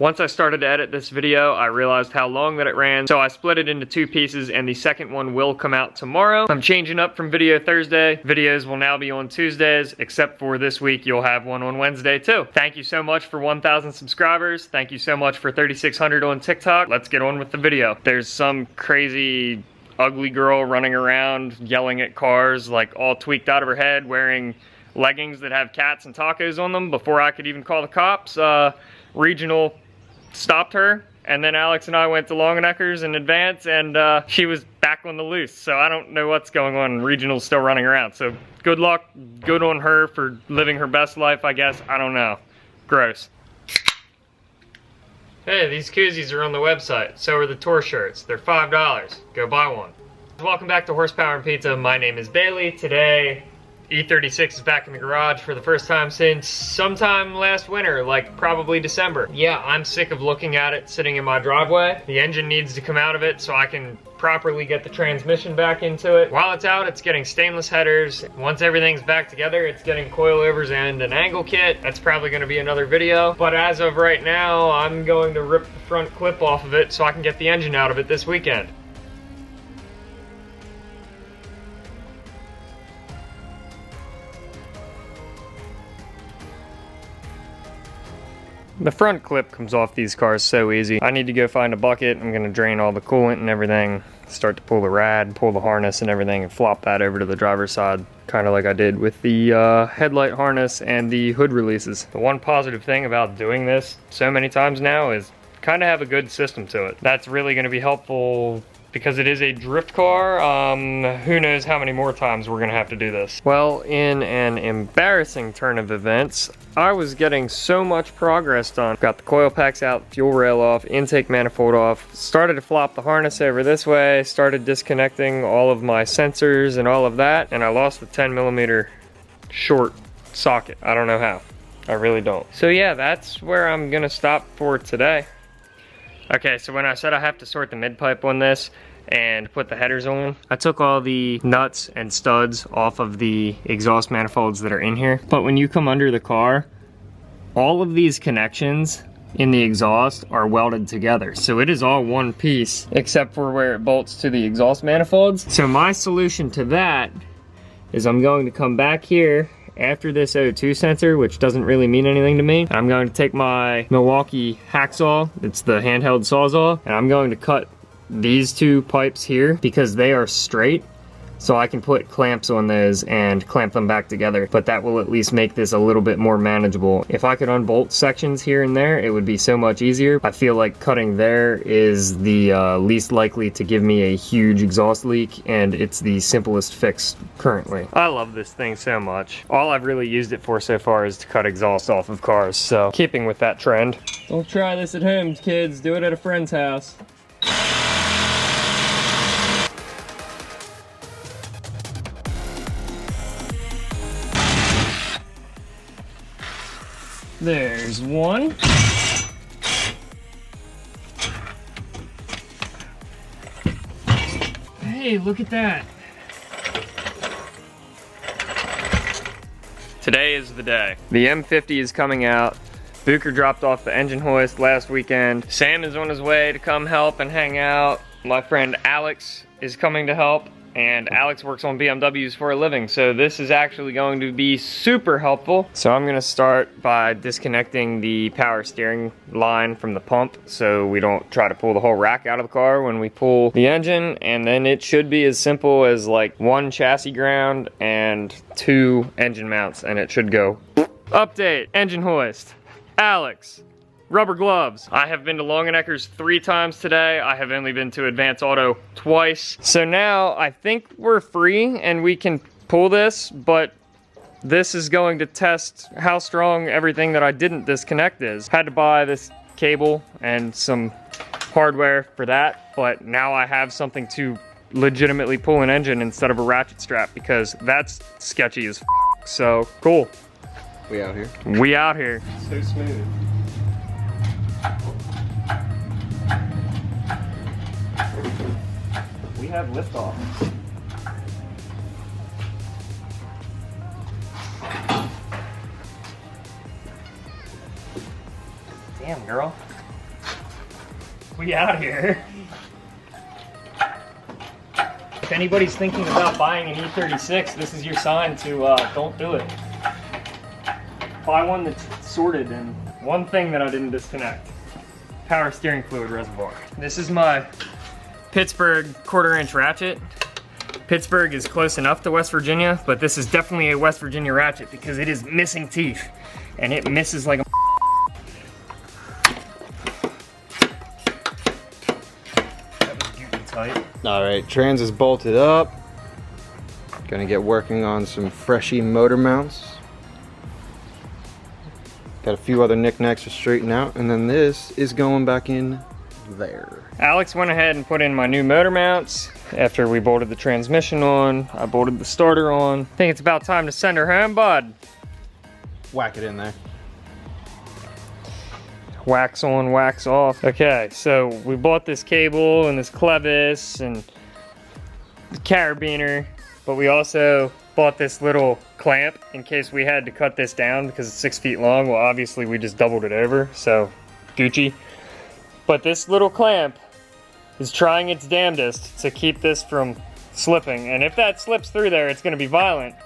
Once I started to edit this video, I realized how long that it ran, so I split it into 2 pieces, and the second one will come out tomorrow. I'm changing up from video Thursday. Videos will now be on Tuesdays, except for this week you'll have one on Wednesday too. Thank you so much for 1,000 subscribers. Thank you so much for 3,600 on TikTok. Let's get on with the video. There's some crazy ugly girl running around yelling at cars, like all tweaked out of her head, wearing leggings that have cats and tacos on them. Before I could even call the cops, Regional stopped her, and then Alex and I went to Longeneckers in advance, and she was back on the loose. So I don't know what's going on. Regional's still running around. So good luck, good on her for living her best life, I guess. I don't know. Gross. Hey, these koozies are on the website. So are the tour shirts. They're $5. Go buy one. Welcome back to Horsepower and Pizza. My name is Bailey. Today, E36 is back in the garage for the first time since sometime last winter, like probably December. Yeah, I'm sick of looking at it sitting in my driveway. The engine needs to come out of it so I can properly get the transmission back into it. While it's out, it's getting stainless headers. Once everything's back together, it's getting coilovers and an angle kit. That's probably gonna be another video. But as of right now, I'm going to rip the front clip off of it so I can get the engine out of it this weekend. The front clip comes off these cars so easy. I need to go find a bucket. I'm gonna drain all the coolant and everything, start to pull the rad, pull the harness and everything, and flop that over to the driver's side, kind of like I did with the headlight harness and the hood releases. The one positive thing about doing this so many times now is kind of have a good system to it. That's really gonna be helpful because it is a drift car. Who knows how many more times we're gonna have to do this. Well, in an embarrassing turn of events, I was getting so much progress done. Got the coil packs out, fuel rail off, intake manifold off, started to flop the harness over this way, started disconnecting all of my sensors and all of that, and I lost the 10mm short socket. I don't know how. I really don't. So yeah, that's where I'm gonna stop for today. Okay, so when I said I have to sort the mid-pipe on this and put the headers on, I took all the nuts and studs off of the exhaust manifolds that are in here. But when you come under the car, all of these connections in the exhaust are welded together. So it is all one piece, except for where it bolts to the exhaust manifolds. So my solution to that is I'm going to come back here after this O2 sensor, which doesn't really mean anything to me. I'm going to take my Milwaukee Hackzall, it's the handheld sawzall, and I'm going to cut these 2 pipes here because they are straight, so I can put clamps on those and clamp them back together, but that will at least make this a little bit more manageable. If I could unbolt sections here and there, it would be so much easier. I feel like cutting there is the least likely to give me a huge exhaust leak, and it's the simplest fix currently. I love this thing so much. All I've really used it for so far is to cut exhaust off of cars, so keeping with that trend. Don't try this at home, kids. Do it at a friend's house. There's one. Hey, look at that. Today is the day. The M50 is coming out. Booker dropped off the engine hoist last weekend. Sam is on his way to come help and hang out. My friend Alex is coming to help. And Alex works on BMWs for a living, so this is actually going to be super helpful. So I'm gonna start by disconnecting the power steering line from the pump so we don't try to pull the whole rack out of the car when we pull the engine, and then it should be as simple as like 1 chassis ground and 2 engine mounts, and it should go. Update, engine hoist, Alex. Rubber gloves. I have been to Longeneckers 3 times today. I have only been to Advance Auto twice. So now I think we're free and we can pull this, but this is going to test how strong everything that I didn't disconnect is. Had to buy this cable and some hardware for that, but now I have something to legitimately pull an engine instead of a ratchet strap because that's sketchy as f. So cool. We out here. We out here. So smooth. We have liftoff. Damn, girl. we out here. If anybody's thinking about buying an E36, this is your sign to don't do it. Buy one that's sorted. And one thing that I didn't disconnect, power steering fluid reservoir. This is my Pittsburgh 1/4-inch ratchet. Pittsburgh is close enough to West Virginia, but this is definitely a West Virginia ratchet because it is missing teeth, and it misses like a That was goofy tight. All right, trans is bolted up. Gonna get working on some freshy motor mounts. Got a few other knickknacks to straighten out, and then this is going back in there. Alex went ahead and put in my new motor mounts. After we bolted the transmission on, I bolted the starter on. I think it's about time to send her home, bud. Whack it in there. Wax on, wax off. Okay, so we bought this cable and this clevis and the carabiner, but we also bought this little clamp in case we had to cut this down because it's 6 feet long. Well, obviously we just doubled it over, so Gucci. But this little clamp is trying its damnedest to keep this from slipping. And if that slips through there, it's gonna be violent.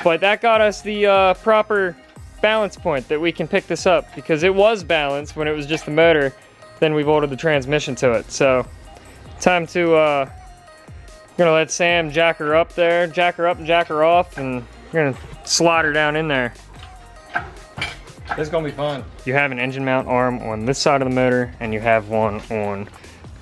But that got us the proper balance point that we can pick this up because it was balanced when it was just the motor. Then we bolted the transmission to it. So time to, gonna let Sam jack her up there, jack her up and jack her off, and we're gonna slide her down in there. This is gonna be fun. You have an engine mount arm on this side of the motor, and you have one on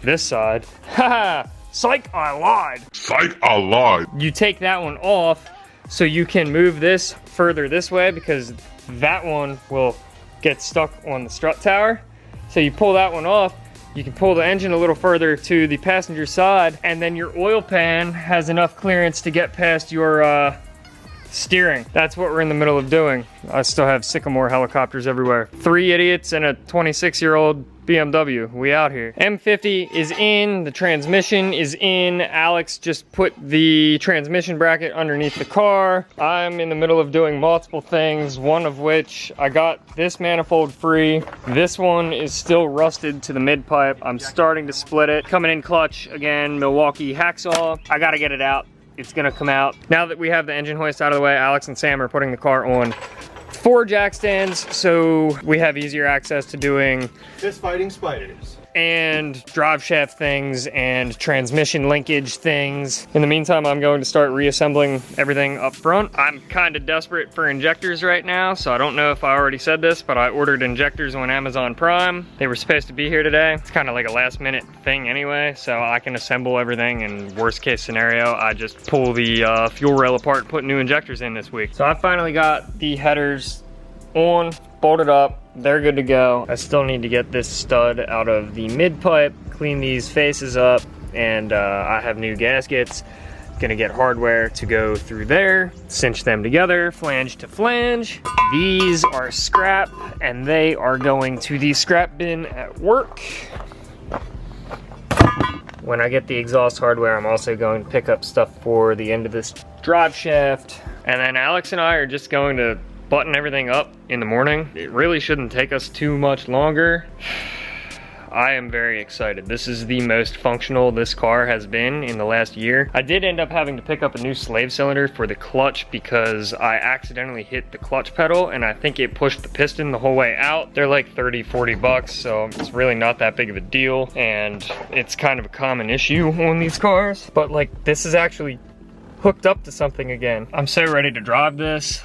this side. Haha! Psych, I lied! Psych, I lied. You take that one off so you can move this further this way because that one will get stuck on the strut tower. So you pull that one off, you can pull the engine a little further to the passenger side, and then your oil pan has enough clearance to get past your steering. That's what we're in the middle of doing. I still have Sycamore helicopters everywhere. 3 idiots and a 26-year-old BMW. We out here. M50 is in, the transmission is in. Alex just put the transmission bracket underneath the car. I'm in the middle of doing multiple things, one of which I got this manifold free. This one is still rusted to the mid-pipe. I'm starting to split it. Coming in clutch again, Milwaukee Hackzall. I gotta get it out. It's gonna come out. Now that we have the engine hoist out of the way, Alex and Sam are putting the car on 4 jack stands, so we have easier access to doing Fist fighting spiders. and drive shaft things and transmission linkage things. In the meantime, I'm going to start reassembling everything up front. I'm kind of desperate for injectors right now, so I don't know if I already said this, but I ordered injectors on Amazon Prime. They were supposed to be here today. It's kind of like a last minute thing anyway, so I can assemble everything, and worst case scenario, I just pull the fuel rail apart and put new injectors in this week. So I finally got the headers on, bolted up, they're good to go. I still need to get this stud out of the mid-pipe, clean these faces up, and I have new gaskets. Gonna get hardware to go through there, cinch them together, flange to flange. These are scrap, and they are going to the scrap bin at work. When I get the exhaust hardware, I'm also going to pick up stuff for the end of this drive shaft. And then Alex and I are just going to button everything up in the morning. It really shouldn't take us too much longer. I am very excited. This is the most functional this car has been in the last year. I did end up having to pick up a new slave cylinder for the clutch because I accidentally hit the clutch pedal and I think it pushed the piston the whole way out. They're like 30, 40 bucks, so it's really not that big of a deal, and it's kind of a common issue on these cars. But like, this is actually hooked up to something again. I'm so ready to drive this.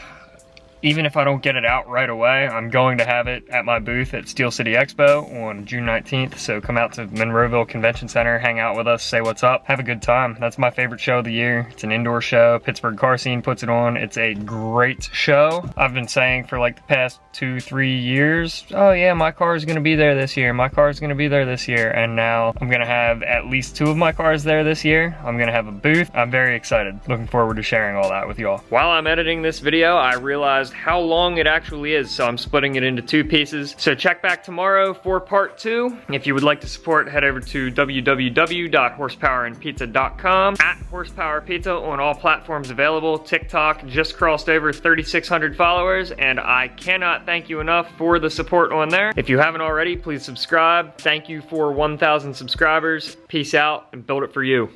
Even if I don't get it out right away, I'm going to have it at my booth at Steel City Expo on June 19th. So come out to Monroeville Convention Center, hang out with us, say what's up, have a good time. That's my favorite show of the year. It's an indoor show. Pittsburgh Car Scene puts it on. It's a great show. I've been saying for like the past 2-3 years, oh yeah, my car is gonna be there this year. My car is gonna be there this year. And now I'm gonna have at least 2 of my cars there this year. I'm gonna have a booth. I'm very excited. Looking forward to sharing all that with y'all. While I'm editing this video, I realized how long it actually is, so I'm splitting it into 2 pieces. So check back tomorrow for part 2. If you would like to support, head over to www.horsepowerandpizza.com, at Horsepower Pizza on all platforms available. TikTok just crossed over 3,600 followers, and I cannot thank you enough for the support on there. If you haven't already, please subscribe. Thank you for 1,000 subscribers. Peace out, and build it for you.